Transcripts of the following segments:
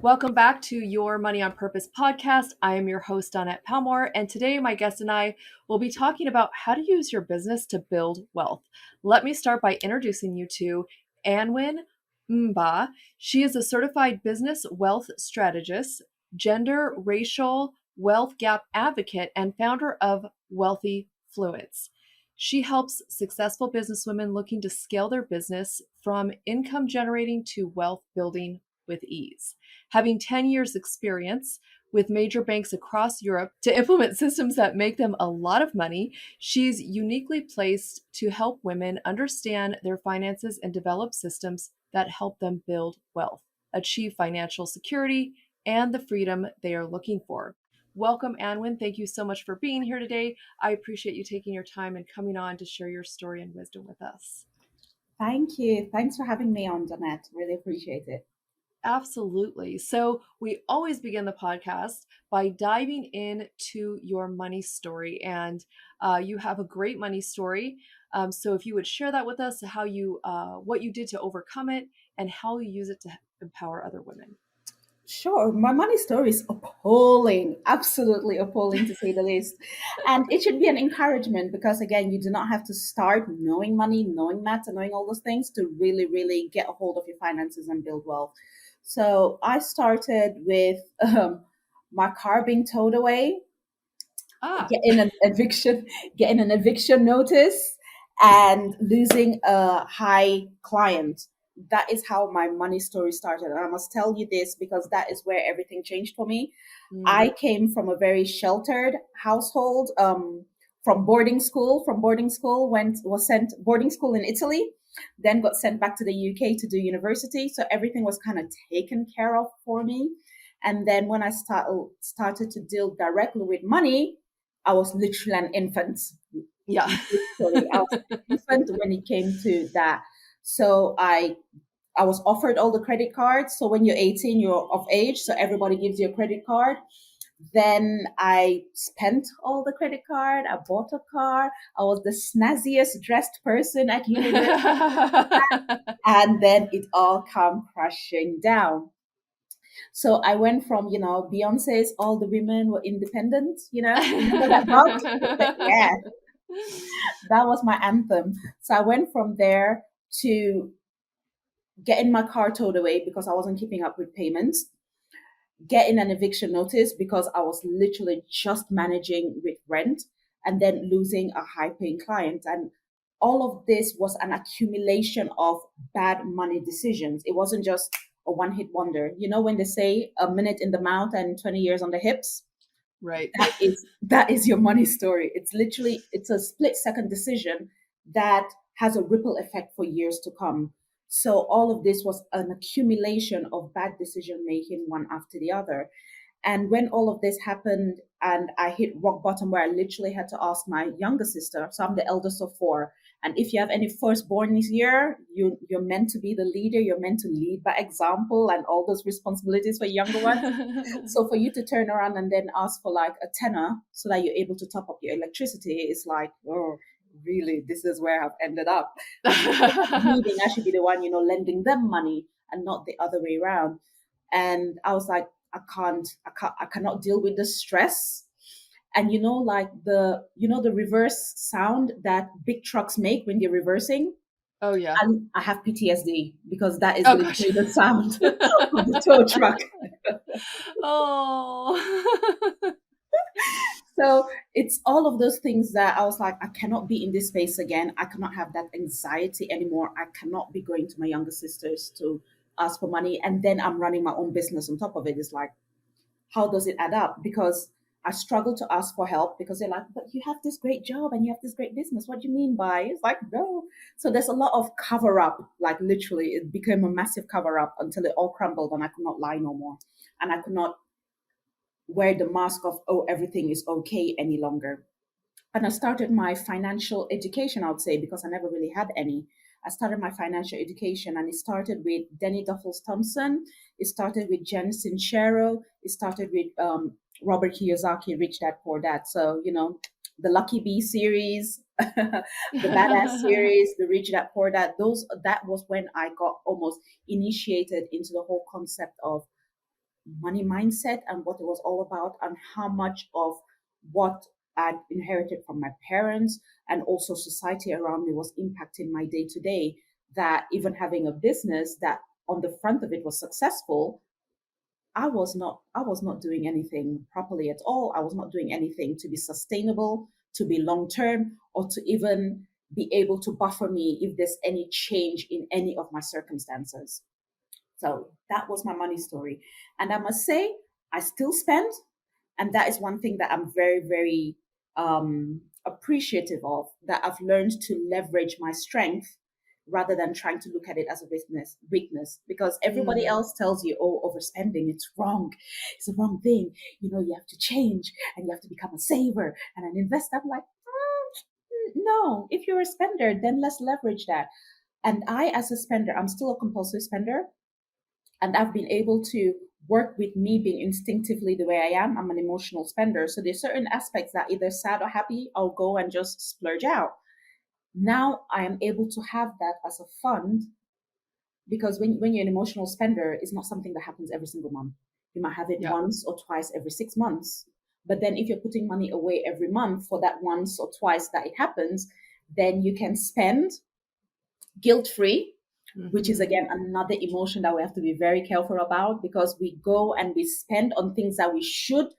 Welcome back to your Money on Purpose podcast. I am your host, Donette Palmore, and today my guest and I will be talking about how to use your business to build wealth. Let me start by introducing you to Anwin Mbah. She is a certified business wealth strategist, gender, racial wealth gap advocate, and founder of Wealthy Fluence. She helps successful businesswomen looking to scale their business from income generating to wealth building with ease. Having 10 years experience with major banks across Europe to implement systems that make them a lot of money, she's uniquely placed to help women understand their finances and develop systems that help them build wealth, achieve financial security, and the freedom they are looking for. Welcome, Anwin. Thank you so much for being here today. I appreciate you taking your time and coming on to share your story and wisdom with us. Thank you. Thanks for having me on, Donette. Really appreciate it. Absolutely. So, we always begin the podcast by diving into your money story. And you have a great money story. So, if you would share that with us, what you did to overcome it and how you use it to empower other women. Sure. My money story is appalling, absolutely appalling to say the least. And it should be an encouragement because, again, you do not have to start knowing money, knowing math, and knowing all those things to really, really get a hold of your finances and build wealth. So I started with my car being towed away, Ah, getting an eviction notice, and losing a high client. That is how my money story started. And I must tell you this because that is where everything changed for me. mm, I came from a very sheltered household, from boarding school. Was sent boarding school in Italy, then got sent back to the UK to do university. So everything was kind of taken care of for me. And then when I started to deal directly with money, I was literally an infant. yeah. Literally, I was an infant when it came to that. So I was offered all the credit cards. So when you're 18, you're of age, so everybody gives you a credit card. Then I spent all the credit card. I bought a car. I was the snazziest dressed person at university, and then it all came crashing down. So I went from, Beyonce's All the Women Were Independent, remember that song? Yeah, that was my anthem. So I went from there to getting my car towed away because I wasn't keeping up with payments, getting an eviction notice because I was literally just managing with rent, and then losing a high paying client. And all of this was an accumulation of bad money decisions. It wasn't just a one hit wonder. You know, when they say a minute in the mouth and 20 years on the hips, Right. that is your money story. It's a split second decision that has a ripple effect for years to come. So all of this was an accumulation of bad decision making, one after the other. And when all of this happened and I hit rock bottom where I literally had to ask my younger sister, so I'm the eldest of four. And if you have any firstborn this year, you're meant to be the leader. You're meant to lead by example and all those responsibilities for younger ones. So for you to turn around and then ask for like a tenner so that you're able to top up your electricity is like, oh, really, this is where I've ended up. Meaning I should be the one, lending them money and not the other way around. And I was like, I cannot deal with the stress. And like the reverse sound that big trucks make when they're reversing. Oh, yeah. And I have PTSD because that is Oh, gosh. literally the sound of the tow truck. Oh. So it's all of those things that I was like, I cannot be in this space again. I cannot have that anxiety anymore. I cannot be going to my younger sisters to ask for money. And then I'm running my own business on top of it. It's like, how does it add up? Because I struggle to ask for help because they're like, but you have this great job and you have this great business. What do you mean by? It's like, no. So there's a lot of cover up, like literally, it became a massive cover up until it all crumbled and I could not lie no more. And I could not wear the mask of, oh, everything is okay any longer. And I started my financial education, I would say, because I never really had any. I started my financial education and it started with Denny Duffels Thompson. It started with Jen Sincero. It started with Robert Kiyosaki, Rich Dad Poor Dad. So, the Lucky Bee series, the Badass series, the Rich Dad Poor Dad, that was when I got almost initiated into the whole concept of money mindset and what it was all about, and how much of what I'd inherited from my parents and also society around me was impacting my day to day. That even having a business that on the front of it was successful, I was not doing anything properly at all. I was not doing anything to be sustainable, to be long term, or to even be able to buffer me if there's any change in any of my circumstances. So that was my money story. And I must say, I still spend. And that is one thing that I'm very, very appreciative of, that I've learned to leverage my strength rather than trying to look at it as a weakness, because everybody Mm. else tells you, oh, overspending, it's wrong, it's the wrong thing, you have to change and you have to become a saver and an investor. I'm like, no, if you're a spender, then let's leverage that. And I, as a spender, I'm still a compulsive spender, and I've been able to work with me being instinctively the way I am. I'm an emotional spender. So there's certain aspects that either sad or happy, I'll go and just splurge out. Now I am able to have that as a fund, because when you're an emotional spender, it's not something that happens every single month. You might have it Yeah. once or twice every 6 months. But then if you're putting money away every month for that once or twice that it happens, then you can spend guilt free, which is Mm-hmm. again another emotion that we have to be very careful about, because we go and we spend on things that we should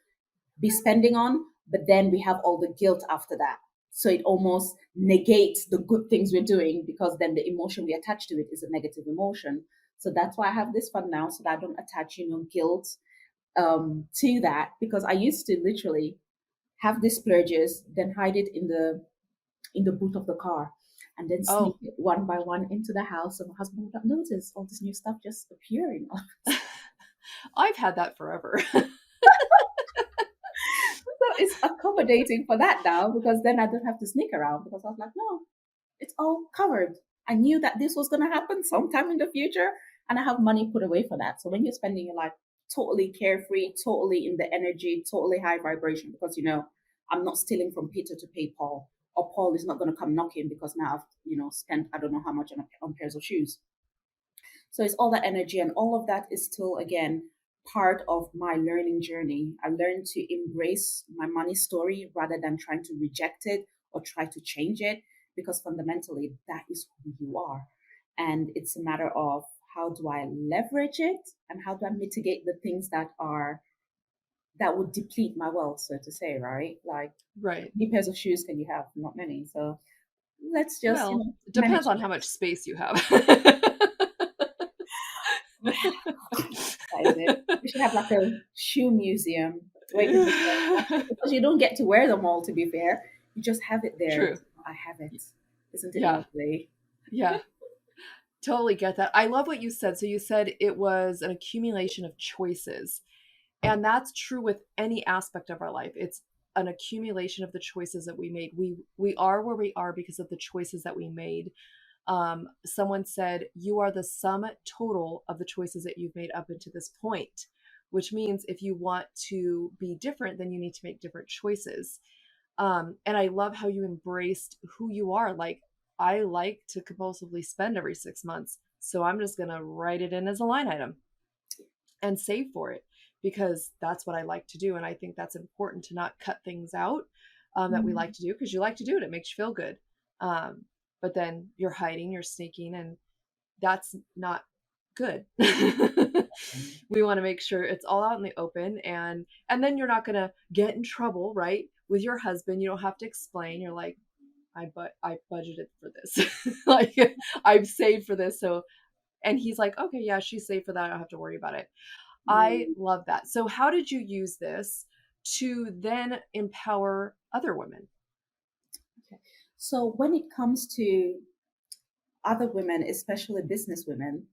be spending on, but then we have all the guilt after that. So it almost negates the good things we're doing, because then the emotion we attach to it is a negative emotion. So that's why I have this fund now, so that I don't attach, guilt to that, because I used to literally have these splurges, then hide it in the boot of the car, and then sneak Oh, it one by one into the house. So my husband would not notice all this new stuff just appearing. I've had that forever. So it's accommodating for that now, because then I don't have to sneak around, because I was like, no, it's all covered. I knew that this was going to happen sometime in the future, and I have money put away for that. So when you're spending your life totally carefree, totally in the energy, totally high vibration, because I'm not stealing from Peter to pay Paul, or Paul is not going to come knocking because now I've spent I don't know how much on pairs of shoes. So it's all that energy, and all of that is still, again, part of my learning journey. I learned to embrace my money story rather than trying to reject it or try to change it, because fundamentally that is who you are. And it's a matter of, how do I leverage it and how do I mitigate the things that would deplete my wealth, so to say, right? Like, how Right. many pairs of shoes can you have? Not many. So let's just, Well, it manage depends on how that. much space you have. That is it. We should have like a shoe museum where people can watch it, because you don't get to wear them all, to be fair. You just have it there. True. I have it. Isn't it Yeah. lovely? Yeah. Totally get that. I love what you said. So you said it was an accumulation of choices. And that's true with any aspect of our life. It's an accumulation of the choices that we made. We are where we are because of the choices that we made. Someone said you are the sum total of the choices that you've made up until this point, which means if you want to be different, then you need to make different choices. And I love how you embraced who you are. Like, I like to compulsively spend every 6 months, so I'm just going to write it in as a line item and save for it, because that's what I like to do. And I think that's important, to not cut things out that we like Mm. to do, because you like to do it. It makes you feel good. Um, but then you're hiding, you're sneaking, and that's not good. We want to make sure it's all out in the open, and then you're not going to get in trouble, right? With your husband, you don't have to explain. You're like, I budgeted for this. Like, I've saved for this. So, and he's like, okay, yeah, she's saved for that. I don't have to worry about it. I Mm. love that. So how did you use this to then empower other women? Okay. So when it comes to other women, especially business women,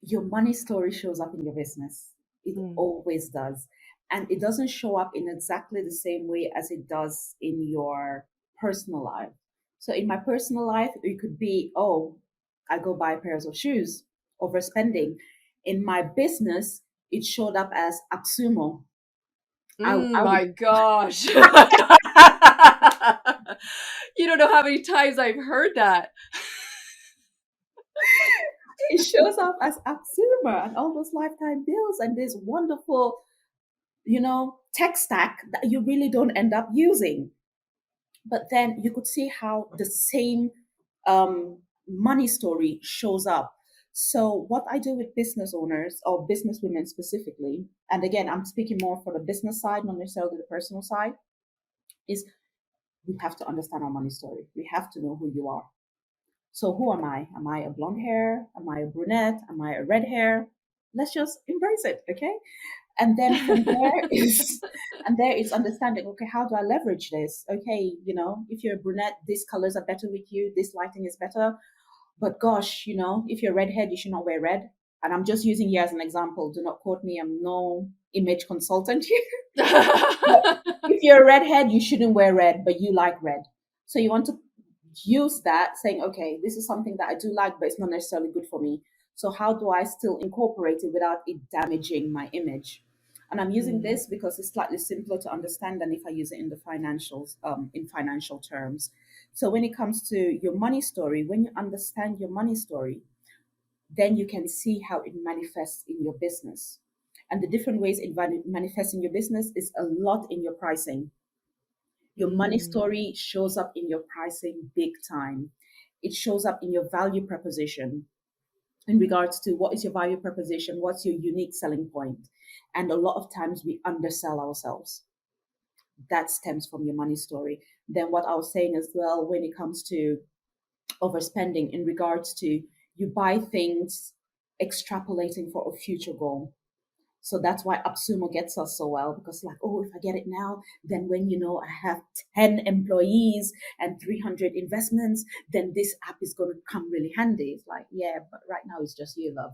your money story shows up in your business. It Mm. always does. And it doesn't show up in exactly the same way as it does in your personal life. So in my personal life, it could be, oh, I go buy pairs of shoes, overspending. In my business, it showed up as absumo. I would My gosh. You don't know how many times I've heard that. It shows up as Absuma and all those lifetime bills and this wonderful, tech stack that you really don't end up using. But then you could see how the same money story shows up. So, what I do with business owners or business women specifically, and again, I'm speaking more for the business side, not necessarily the personal side, is we have to understand our money story. We have to know who you are. So, who am I? Am I a blonde hair? Am I a brunette? Am I a red hair? Let's just embrace it, okay? And then from there is and there is understanding, okay, how do I leverage this? Okay, if you're a brunette, these colors are better with you, this lighting is better. But gosh, if you're a redhead, you should not wear red. And I'm just using you as an example. Do not quote me. I'm no image consultant here. But if you're a redhead, you shouldn't wear red, but you like red. So you want to use that saying, okay, this is something that I do like, but it's not necessarily good for me. So how do I still incorporate it without it damaging my image? And I'm using Mm, this because it's slightly simpler to understand than if I use it in the financials, in financial terms. So when it comes to your money story, when you understand your money story, then you can see how it manifests in your business. And the different ways it manifests in your business is a lot in your pricing. Your money mm, story shows up in your pricing big time. It shows up in your value proposition in regards to what is your value proposition, what's your unique selling point. And a lot of times we undersell ourselves. That stems from your money story. Then, what I was saying as well, when it comes to overspending, in regards to you buy things extrapolating for a future goal. So that's why AppSumo gets us so well, because like, oh, if I get it now, then when I have 10 employees and 300 investments, then this app is going to come really handy. It's like, yeah, but right now it's just you, love.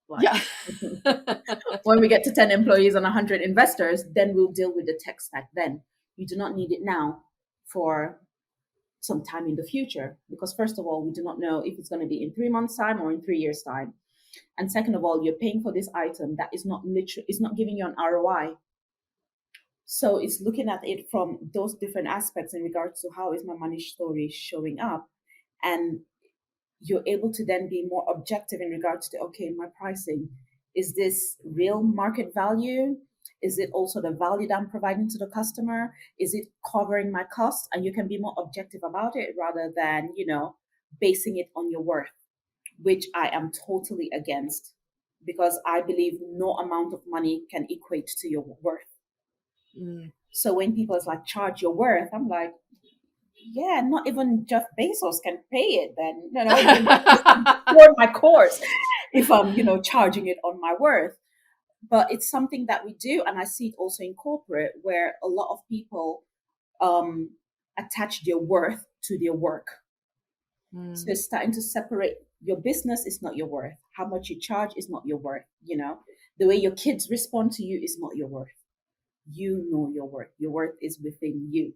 Like yeah. when we get to 10 employees and 100 investors, then we'll deal with the tech stack. Then you do not need it now for some time in the future, because first of all, we do not know if it's going to be in 3 months time or in 3 years time. And second of all, you're paying for this item that is not literal, it's not giving you an ROI. So it's looking at it from those different aspects in regards to how is my money story showing up. And you're able to then be more objective in regards to, okay, my pricing, is this real market value? Is it also the value that I'm providing to the customer? Is it covering my costs? And you can be more objective about it rather than, basing it on your worth, which I am totally against, because I believe no amount of money can equate to your worth. Mm. So when people is like, charge your worth, I'm like, yeah, not even Jeff Bezos can pay it. Then even for my course, if I'm charging it on my worth. But it's something that we do, and I see it also in corporate, where a lot of people um, attach their worth to their work. So Mm, it's starting to separate. Your business is not your worth. How much you charge is not your worth. The way your kids respond to you is not your worth. You know your worth. Your worth is within you.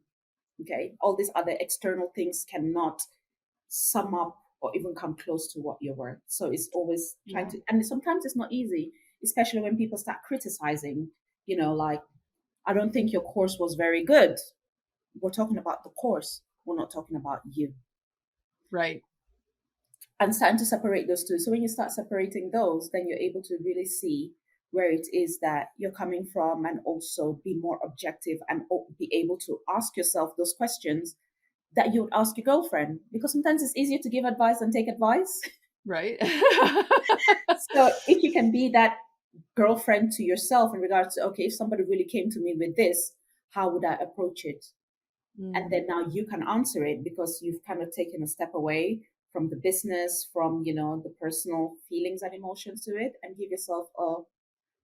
Okay. All these other external things cannot sum up or even come close to what you're worth. So it's always trying yeah. to, and sometimes it's not easy, especially when people start criticizing, like, I don't think your course was very good. We're talking about the course. We're not talking about you. Right. And starting to separate those two. So when you start separating those, then you're able to really see where it is that you're coming from, and also be more objective and be able to ask yourself those questions that you would ask your girlfriend, because sometimes it's easier to give advice than take advice. Right. So if you can be that girlfriend to yourself in regards to, okay, if somebody really came to me with this, how would I approach it? And Mm, then now you can answer it, because you've kind of taken a step away from the business, from the personal feelings and emotions to it, and give yourself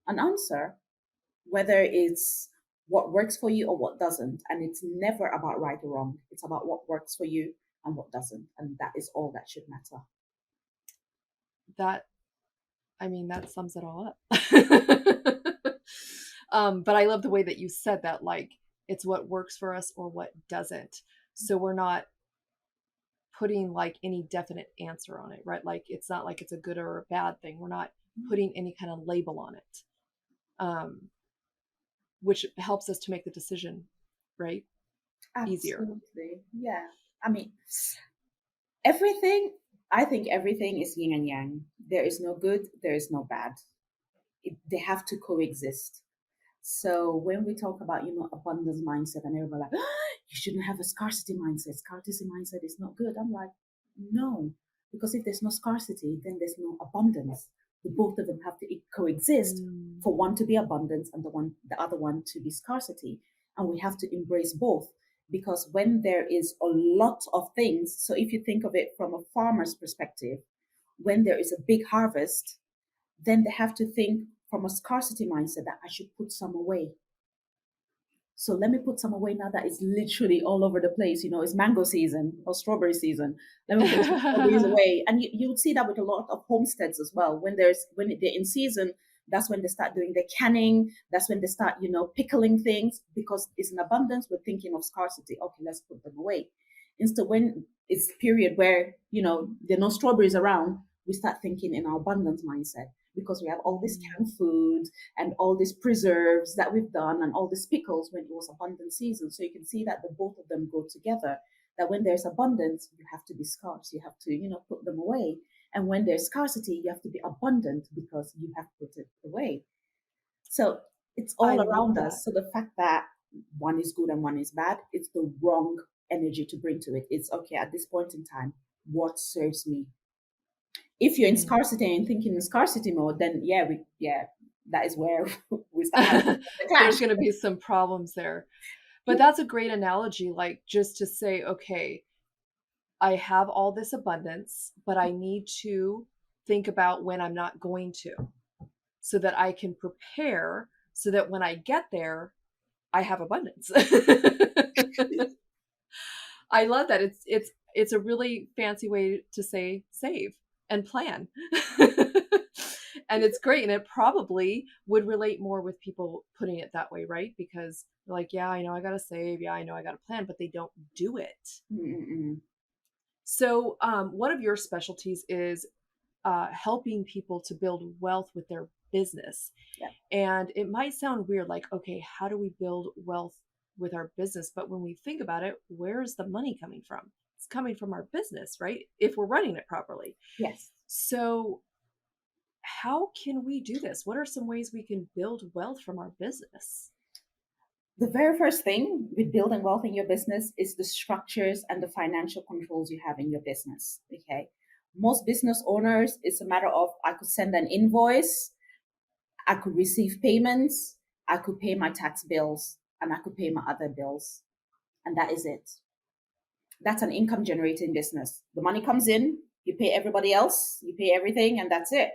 an answer, whether it's what works for you or what doesn't. And it's never about right or wrong. It's about what works for you and what doesn't, and that is all that should matter. that, I mean, that sums it all up. But I love the way that you said that, like, it's what works for us or what doesn't. So we're not putting like any definite answer on it, right? Like, it's not like it's a good or a bad thing. We're not putting any kind of label on it, um, which helps us to make the decision, right? Easier. Absolutely. Yeah. I mean, everything, I think everything is yin and yang. There is no good, there is no bad. They have to coexist. So when we talk about, abundance mindset, and everybody like, you shouldn't have a scarcity mindset. Scarcity mindset is not good. I'm like, no, because if there's no scarcity, then there's no abundance. The both of them have to coexist Mm. for one to be abundance and the other one to be scarcity. And we have to embrace both, because when there is a lot of things, so if you think of it from a farmer's perspective, when there is a big harvest, then they have to think from a scarcity mindset that I should put some away. So let me put some away now that it's literally all over the place. It's mango season or strawberry season. Let me put some strawberries away. And you would see that with a lot of homesteads as well. When they're in season, that's when they start doing their canning. That's when they start, pickling things, because it's in abundance. We're thinking of scarcity. Okay, let's put them away. Instead, when it's period where, there are no strawberries around, we start thinking in our abundance mindset, because we have all this canned food and all these preserves that we've done and all these pickles when it was abundant season. So you can see that the both of them go together. That when there's abundance, you have to be scarce. You have to, put them away. And when there's scarcity, you have to be abundant because you have put it away. So it's I all love around that. us. So the fact that one is good and one is bad, it's the wrong energy to bring to it. It's okay at this point in time, what serves me? If you're in Mm. scarcity and thinking in scarcity mode, then that is where we start having the There's clash. going to be some problems there. But that's a great analogy, like just to say, okay, I have all this abundance, but I need to think about when I'm not going to, so that I can prepare so that when I get there, I have abundance. I love that. It's a really fancy way to say save and plan. And it's great, and it probably would relate more with people putting it that way, right? Because they're like, yeah, I know I got to save, yeah, I know I got to plan, but they don't do it. Mm-mm. So, one of your specialties is helping people to build wealth with their business. Yeah. And it might sound weird, like, okay, how do we build wealth with our business? But when we think about it, where is the money coming from? It's coming from our business, right? If we're running it properly. Yes. So, how can we do this? What are some ways we can build wealth from our business? The very first thing with building wealth in your business is the structures and the financial controls you have in your business. Okay. Most business owners, it's a matter of, I could send an invoice, I could receive payments, I could pay my tax bills, and I could pay my other bills. And that is it. That's an income generating business. The money comes in, you pay everybody else, you pay everything, and that's it.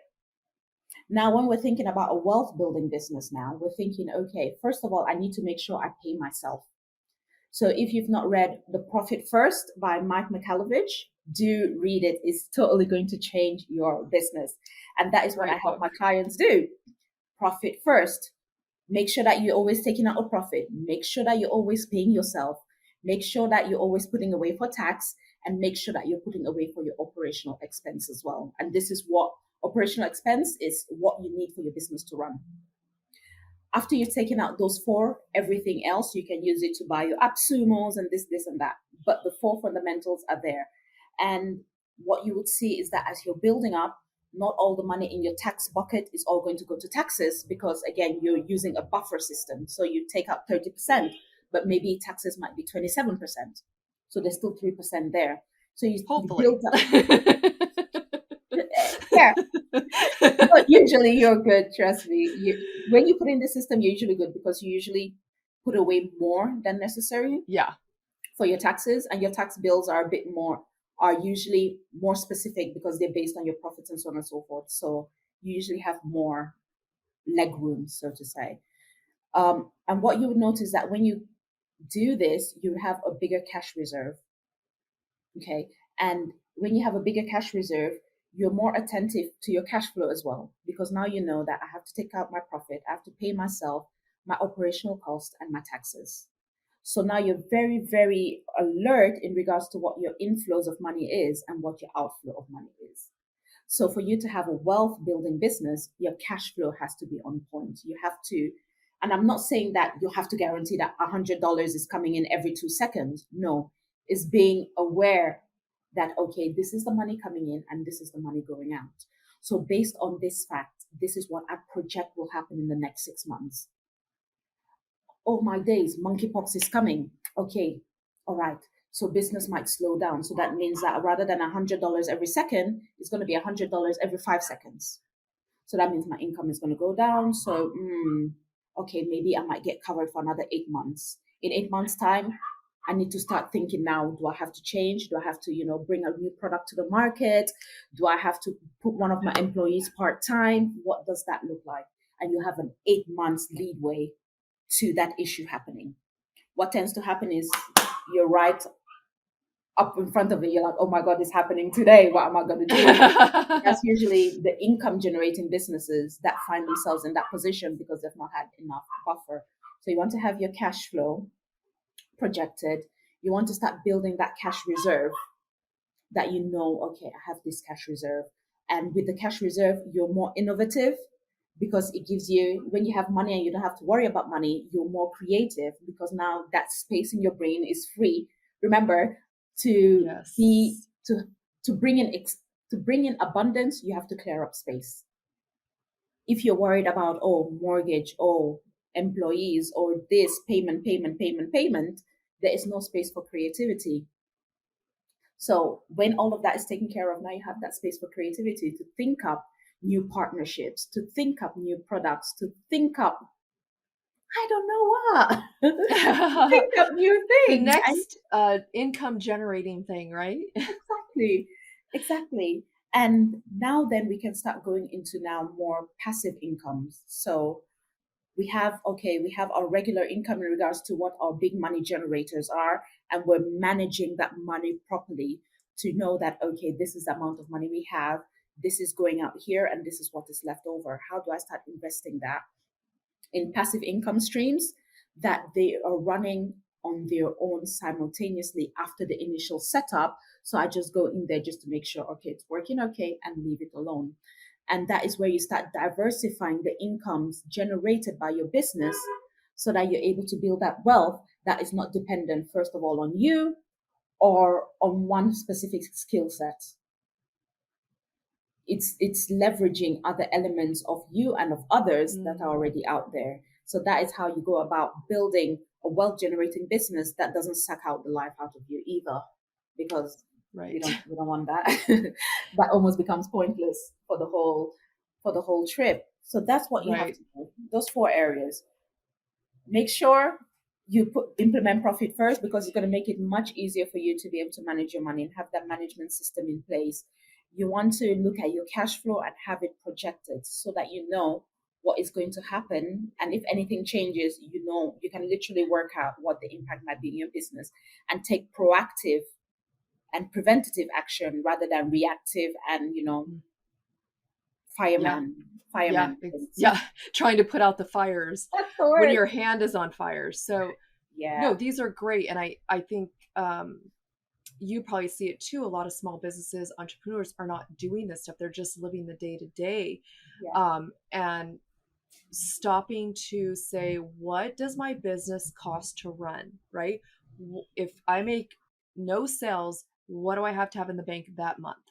Now, when we're thinking about a wealth building business now, we're thinking, okay, first of all, I need to make sure I pay myself. So if you've not read The Profit First by Mike Michalowicz, do read it. It's totally going to change your business. And that is what I Great help book. my clients do. Profit first. Make sure that you're always taking out a profit. Make sure that you're always paying yourself. Make sure that you're always putting away for tax, and make sure that you're putting away for your operational expense as well. And this is what operational expense is, what you need for your business to run. After you've taken out those four, everything else, you can use it to buy your AppSumos and this, and that. But the four fundamentals are there. And what you would see is that as you're building up, not all the money in your tax bucket is all going to go to taxes, because again, you're using a buffer system. So you take out 30%, but maybe taxes might be 27%. So there's still 3% there. So you build Hopefully. up. Yeah, but usually you're good. Trust me. When you put in the system, you're usually good, because you usually put away more than necessary Yeah. for your taxes, and your tax bills are usually more specific, because they're based on your profits and so on and so forth. So you usually have more leg room, so to say. And what you would notice that when you do this, you have a bigger cash reserve. Okay. And when you have a bigger cash reserve, you're more attentive to your cash flow as well, because now you know that I have to take out my profit, I have to pay myself, my operational cost, and my taxes. So now you're very, very alert in regards to what your inflows of money is and what your outflow of money is. So for you to have a wealth building business, your cash flow has to be on point. You have to, and I'm not saying that you have to guarantee that $100 is coming in every 2 seconds. No, it's being aware that, okay, this is the money coming in and this is the money going out. So based on this fact, this is what I project will happen in the next 6 months. Oh my days, monkeypox is coming. Okay, all right. So business might slow down. So that means that rather than $100 every second, it's going to be $100 every 5 seconds. So that means my income is going to go down. So, okay, maybe I might get covered for another 8 months. In 8 months' time, I need to start thinking now, do I have to change? Do I have to, bring a new product to the market? Do I have to put one of my employees part time? What does that look like? And you have an 8 months leadway to that issue happening. What tends to happen is you're right up in front of it. You're like, oh my God, it's happening today. What am I going to do? That's usually the income generating businesses that find themselves in that position because they've not had enough buffer. So you want to have your cash flow projected. You want to start building that cash reserve that okay, I have this cash reserve. And with the cash reserve, you're more innovative because it gives you, when you have money and you don't have to worry about money, you're more creative because now that space in your brain is free. Remember, to be Yes. to bring in abundance, you have to clear up space. If you're worried about, mortgage, employees, or this payment, there is no space for creativity. So when all of that is taken care of, now you have that space for creativity to think up new partnerships, to think up new products, to think up, I don't know what, think up new The things. And next income generating thing, right? exactly, exactly. And now then we can start going into now more passive incomes. So we have our regular income in regards to what our big money generators are, and we're managing that money properly to know that, okay, this is the amount of money we have, this is going out here, and this is what is left over. How do I start investing that in passive income streams that they are running on their own simultaneously after the initial setup? So I just go in there just to make sure, okay, it's working okay, and leave it alone. And that is where you start diversifying the incomes generated by your business so that you're able to build that wealth that is not dependent, first of all, on you or on one specific skill set. It's leveraging other elements of you and of others that are already out there. So that is how you go about building a wealth generating business that doesn't suck out the life out of you either, because Right. we don't want that. That almost becomes pointless for the whole trip. So that's what you have Right. to do. Those 4 areas. Make sure you implement profit first, because it's going to make it much easier for you to be able to manage your money and have that management system in place. You want to look at your cash flow and have it projected so that you know what is going to happen, and if anything changes, you can literally work out what the impact might be in your business and take proactive and preventative action rather than reactive and Yeah. fireman Yeah. fireman things. Yeah. Trying to put out the fires That's the when word. your hand is on fire. So, no, Yeah. these are great. And I think you probably see it too. A lot of small businesses, entrepreneurs are not doing this stuff. They're just living the day to day. Yeah. And stopping to say, what does my business cost to run, right? If I make no sales, what do I have to have in the bank that month?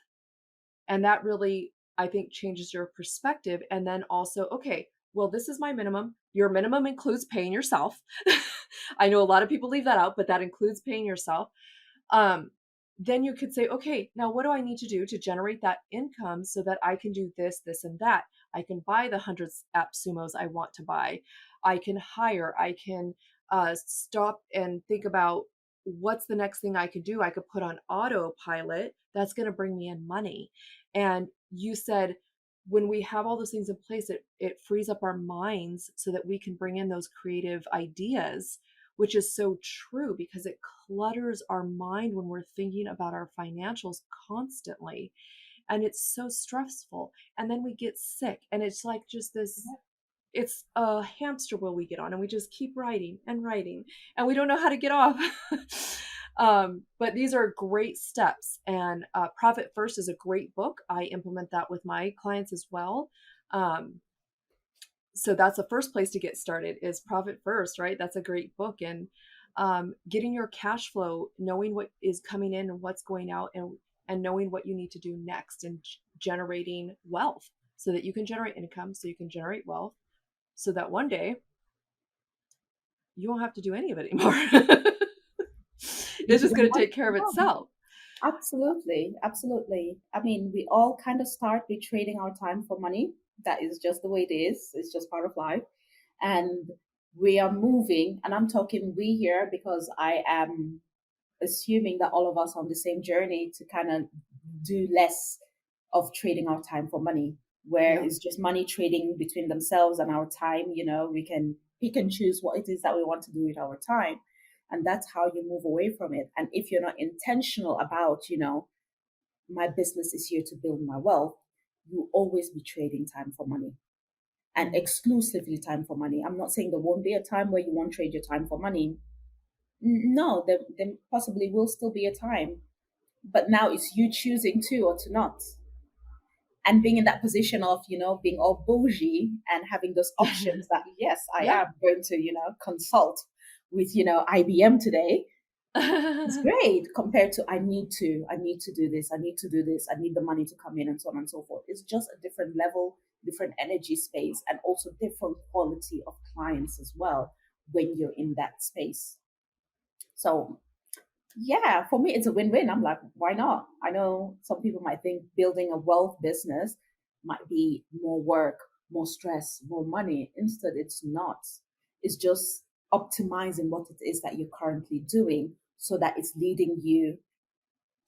And that really, I think, changes your perspective. And then also, okay, well, this is my minimum. Your minimum includes paying yourself. I know a lot of people leave that out, but that includes paying yourself. Um, then you could say, okay, now what do I need to do to generate that income so that I can do this, this, and that? I can buy the hundreds app sumos I want to buy. I can hire. I can stop and think about what's the next thing I could do. I could put on autopilot. That's going to bring me in money. And you said, when we have all those things in place, it frees up our minds so that we can bring in those creative ideas, which is so true because it clutters our mind when we're thinking about our financials constantly. And it's so stressful. And then we get sick. And it's like just this, it's a hamster wheel we get on, and we just keep writing and writing, and we don't know how to get off. But these are great steps. And Profit First is a great book. I implement that with my clients as well. So that's the first place to get started is Profit First, right? That's a great book. And getting your cash flow, knowing what is coming in and what's going out, and and knowing what you need to do next and generating wealth so that you can generate income, so you can generate wealth, so that one day you won't have to do any of it anymore. It's just going to take care of itself. Absolutely. Absolutely. I mean, we all kind of start with trading our time for money. That is just the way it is. It's just part of life. And we are moving, and I'm talking we here because I am assuming that all of us are on the same journey to kind of do less of trading our time for money, where it's just money trading between themselves and our time. We can pick and choose what it is that we want to do with our time. And that's how you move away from it. And if you're not intentional about, my business is here to build my wealth, you always be trading time for money, and exclusively time for money. I'm not saying there won't be a time where you won't trade your time for money. No, there possibly will still be a time. But now it's you choosing to or to not. And being in that position of, being all bougie and having those options that, yes, I am going to, consult with, IBM today. It's great compared to I need to do this, I need the money to come in, and so on and so forth. It's just a different level, different energy space, and also different quality of clients as well when you're in that space. So yeah, for me, it's a win-win. I'm like, why not? I know some people might think building a wealth business might be more work, more stress, more money. Instead, it's not. It's just optimizing what it is that you're currently doing so that it's leading you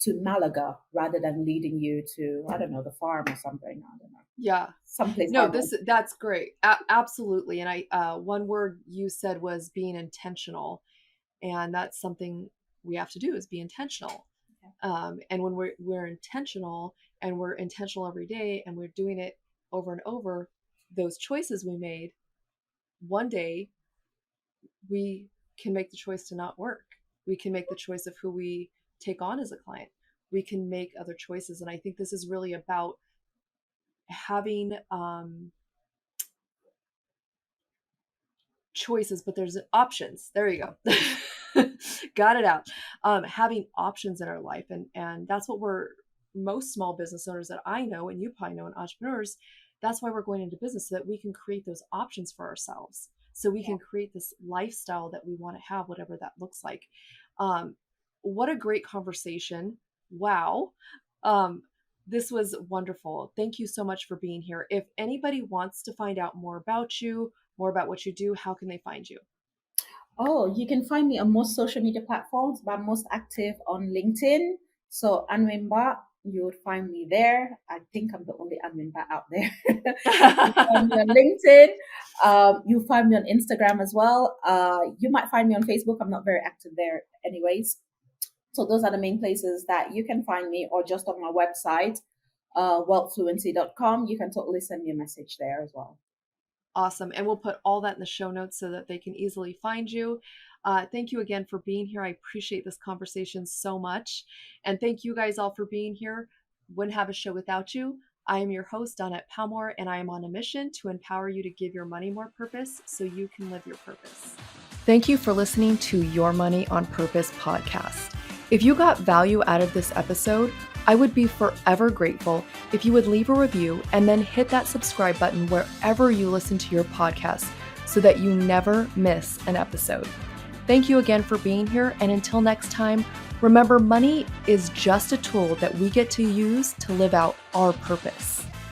to Malaga rather than leading you to, I don't know, the farm or something. I don't know. Yeah. Someplace. No, that's great. Absolutely. And one word you said was being intentional. And that's something we have to do, is be intentional. And when we're intentional, and we're intentional every day, and we're doing it over and over, those choices we made, one day we can make the choice to not work. We can make the choice of who we take on as a client. We can make other choices. And I think this is really about having choices, but there's options. There you go. Got it out. Having options in our life. And that's what most small business owners that I know, and you probably know, and entrepreneurs, that's why we're going into business, so that we can create those options for ourselves. So we can create this lifestyle that we want to have, whatever that looks like. What a great conversation. Wow. This was wonderful. Thank you so much for being here. If anybody wants to find out more about you, more about what you do, how can they find you? Oh, you can find me on most social media platforms, but I'm most active on LinkedIn. So Anwin Mbah, you would find me there. I think I'm the only Anwin Mbah out there. You find me on LinkedIn. You find me on Instagram as well. You might find me on Facebook. I'm not very active there anyways. So those are the main places that you can find me, or just on my website, wealthfluency.com. You can totally send me a message there as well. Awesome. And we'll put all that in the show notes so that they can easily find you. Thank you again for being here. I appreciate this conversation so much. And thank you guys all for being here. Wouldn't have a show without you. I am your host, Dawnette Palmore, and I am on a mission to empower you to give your money more purpose so you can live your purpose. Thank you for listening to Your Money on Purpose podcast. If you got value out of this episode, I would be forever grateful if you would leave a review and then hit that subscribe button wherever you listen to your podcast so that you never miss an episode. Thank you again for being here. And until next time, remember, money is just a tool that we get to use to live out our purpose.